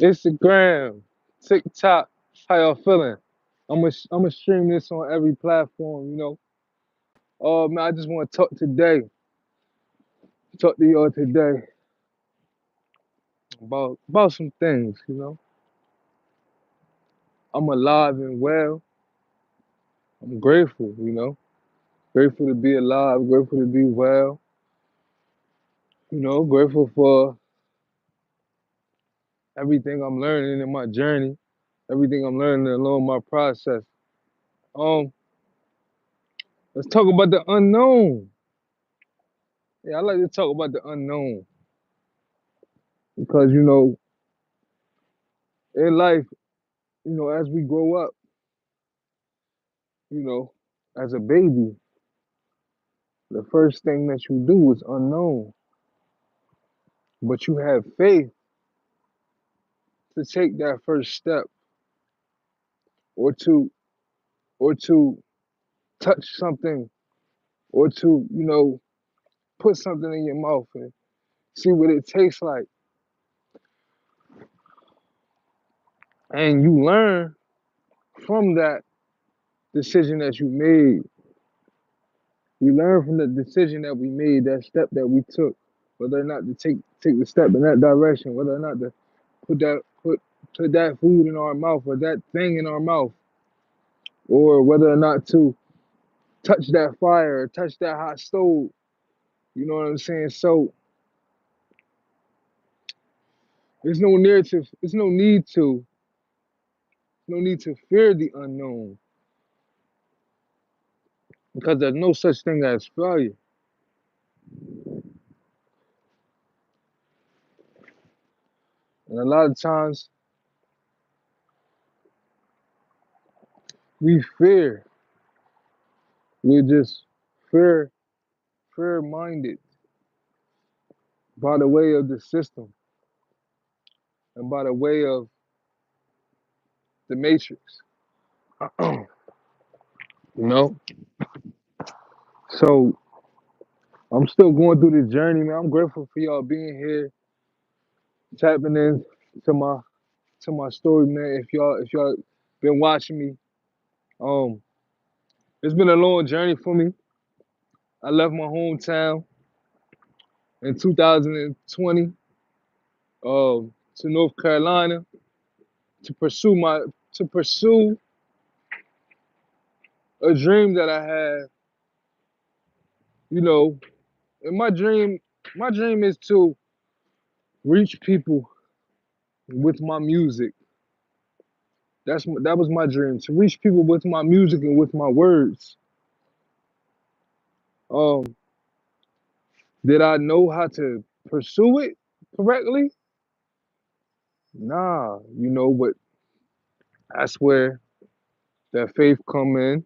Instagram, TikTok. How y'all feeling? I'm gonna stream this on every platform. Man, I just want to talk to y'all today about some things. I'm alive and well. I'm grateful. Grateful to be alive. Grateful to be well. Grateful for everything I'm learning in my journey. Everything I'm learning along my process. Um, let's talk about the unknown. Yeah, I like to talk about the unknown because in life, as we grow up, you know, as a baby, the first thing that you do is unknown, but you have faith to take that first step or to touch something or to, put something in your mouth and see what it tastes like. And you learn from that decision that you made. We learn from the decision that we made, that step that we took, whether or not to take the step in that direction, whether or not to put that put put that food in our mouth or that thing in our mouth, or whether or not to touch that fire or touch that hot stove. You know what I'm saying? So there's no need to there's no need to fear the unknown because there's no such thing as failure. And a lot of times we fear. We're just fear fear minded by the way of the system and by the way of the matrix. you know? So I'm still going through this journey, man. I'm grateful for y'all being here, tapping in to my to my story, man. If y'all been watching me, um, it's been a long journey for me. I left my hometown in 2020 to North Carolina to pursue a dream that I had. You know, and my dream is to reach people with my music. That was my dream, to reach people with my music and with my words. Um, did I know how to pursue it correctly? Nah, but that's where that faith come in,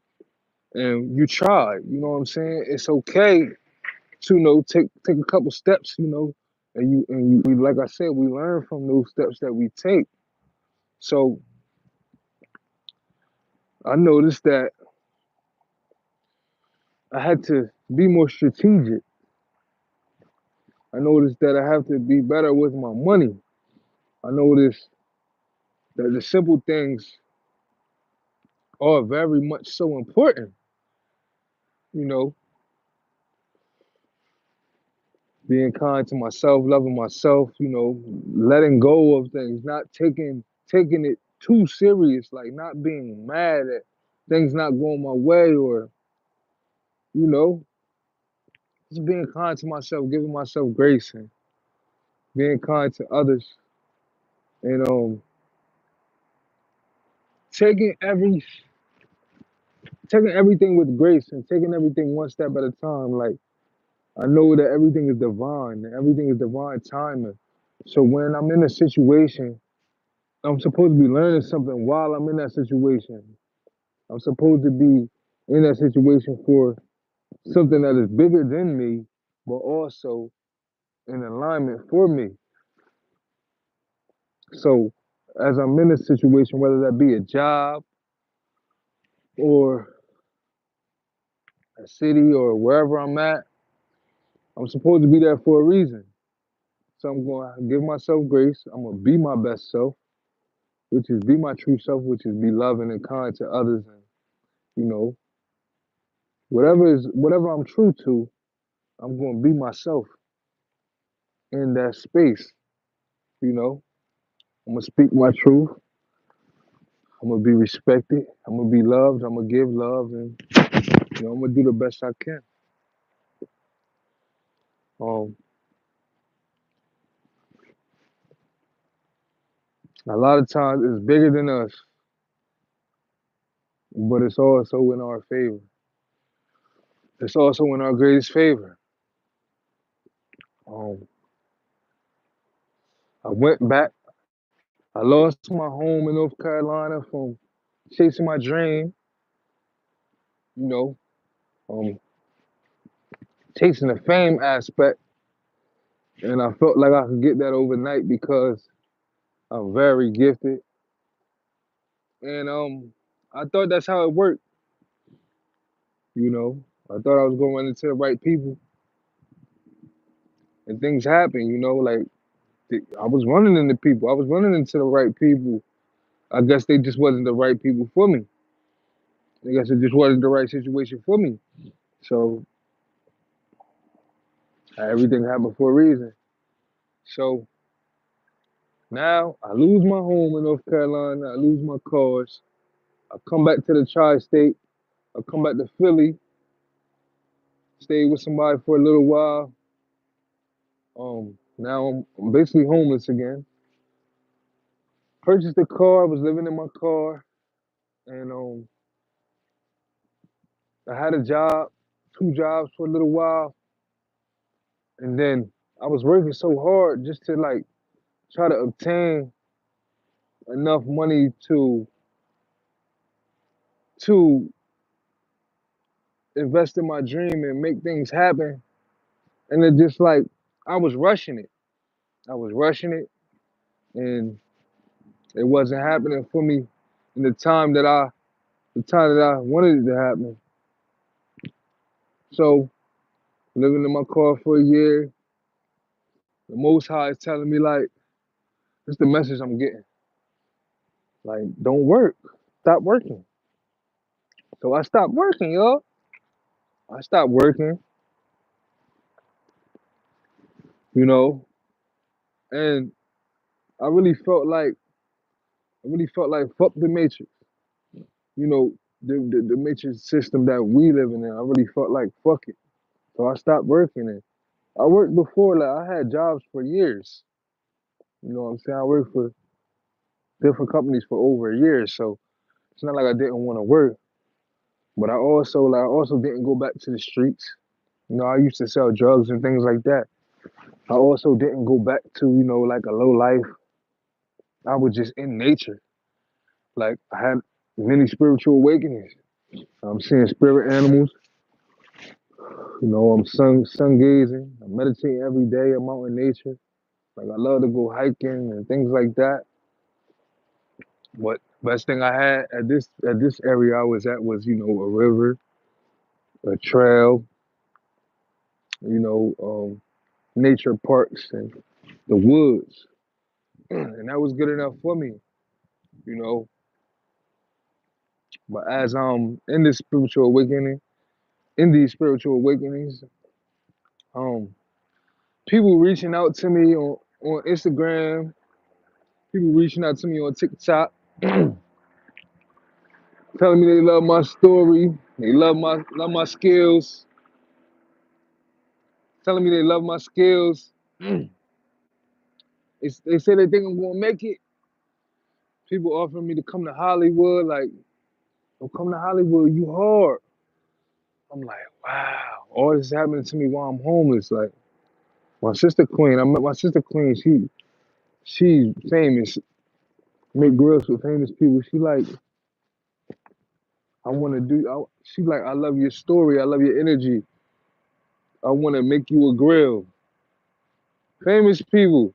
and you try. You know what I'm saying? It's okay to take a couple steps. And like I said, we learn from those steps that we take. So I noticed that I had to be more strategic. I noticed that I have to be better with my money. I noticed that the simple things are very much so important. You know, being kind to myself, loving myself, letting go of things, not taking it too serious, like not being mad at things not going my way, or you know, just being kind to myself, giving myself grace and being kind to others, and taking every taking everything with grace and taking everything one step at a time. Like I know that everything is divine, and everything is divine timing. So when I'm in a situation, I'm supposed to be learning something while I'm in that situation. I'm supposed to be in that situation for something that is bigger than me, but also in alignment for me. So as I'm in a situation, whether that be a job or a city or wherever I'm at, I'm supposed to be there for a reason. So I'm going to give myself grace. I'm going to be my best self. which is be my true self, which is be loving and kind to others, and you know, whatever I'm true to, I'm gonna be myself in that space. You know, I'm gonna speak my truth. I'm gonna be respected. I'm gonna be loved. I'm gonna give love, and I'm gonna do the best I can. Um, a lot of times it's bigger than us, but it's also in our favor. It's also in our greatest favor. Um, I went back. I lost my home in North Carolina from chasing my dream. You know, um, chasing the fame aspect, and I felt like I could get that overnight because I'm very gifted, and I thought that's how it worked. You know, I thought I was going to run into the right people, and things happen. Like I was running into people. I was running into the right people. I guess they just wasn't the right people for me. I guess it just wasn't the right situation for me. So everything happened for a reason. So now I lose my home in North Carolina. I lose my cars. I come back to the tri-state. I come back to Philly. Stay with somebody for a little while. Now I'm basically homeless again. Purchased a car. I was living in my car, and I had a job, two jobs for a little while, and then I was working so hard just to like try to obtain enough money to invest in my dream and make things happen. And it just like I was rushing it. I was rushing it, and it wasn't happening for me in the time that I wanted it to happen. So living in my car for a year, the Most High is telling me like, this is the message I'm getting. Like, don't work, stop working. So I stopped working, y'all. I stopped working, you know, and I really felt like fuck the matrix, the matrix system that we living in. I really felt like fuck it. So I stopped working, and I worked before. Like I had jobs for years. You know what I'm saying? I worked for different companies for over a year. So it's not like I didn't want to work, but I also didn't go back to the streets. I used to sell drugs and things like that. I also didn't go back to, like a low life. I was just in nature. Like I had many spiritual awakenings. I'm seeing spirit animals. I'm sun gazing. I'm meditating every day. I'm out in nature. Like I love to go hiking and things like that. But best thing I had at this area I was at was, a river, a trail, nature parks and the woods. And that was good enough for me, you know. But as in these spiritual awakenings, um, people reaching out to me on Instagram, people reaching out to me on TikTok, telling me they love my story, they love my skills, telling me they love my skills. They say they think I'm gonna make it. People offering me to come to Hollywood, like, don't come to Hollywood, you hard. I'm like, wow, all this is happening to me while I'm homeless. Like my sister Queen, I met my sister Queen. She's famous, make grills with famous people. She like, I want to do. She like, I love your story. I love your energy. I want to make you a grill. Famous people,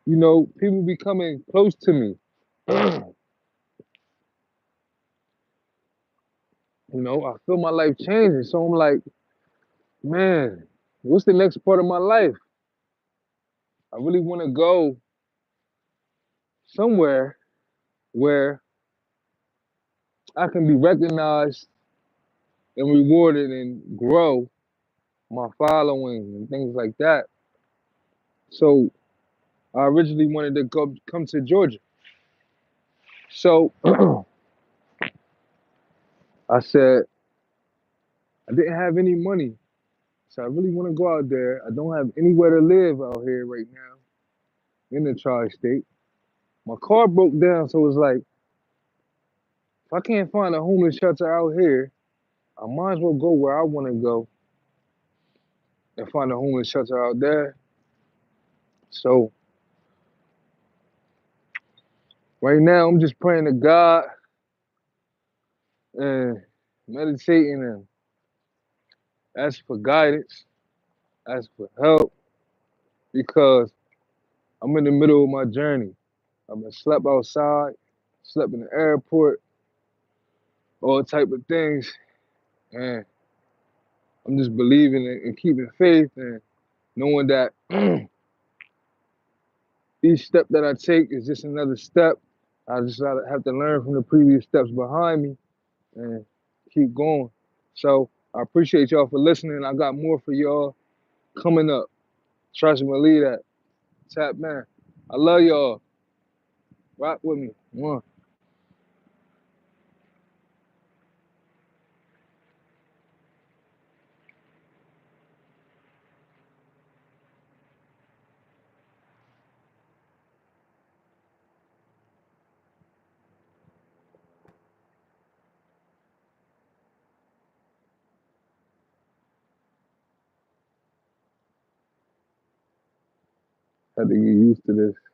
people becoming close to me. I feel my life changing. So I'm like, man, what's the next part of my life? I really want to go somewhere where I can be recognized and rewarded and grow my following and things like that. So I originally wanted to come to Georgia. So I said I didn't have any money. So I really want to go out there. I don't have anywhere to live out here right now in the tri-state. My car broke down, so it's like if I can't find a homeless shelter out here, I might as well go where I want to go and find a homeless shelter out there. So right now I'm just praying to God and meditating and asking for guidance, asking for help because I'm in the middle of my journey. I've been slept outside, slept in the airport, all type of things, and I'm just believing and keeping faith and knowing that each step that I take is just another step. I just gotta have to learn from the previous steps behind me and keep going. So I appreciate y'all for listening. I got more for y'all coming up. Trust me, believe that. Tap man. I love y'all. Rock with me. One. Had to get used to this.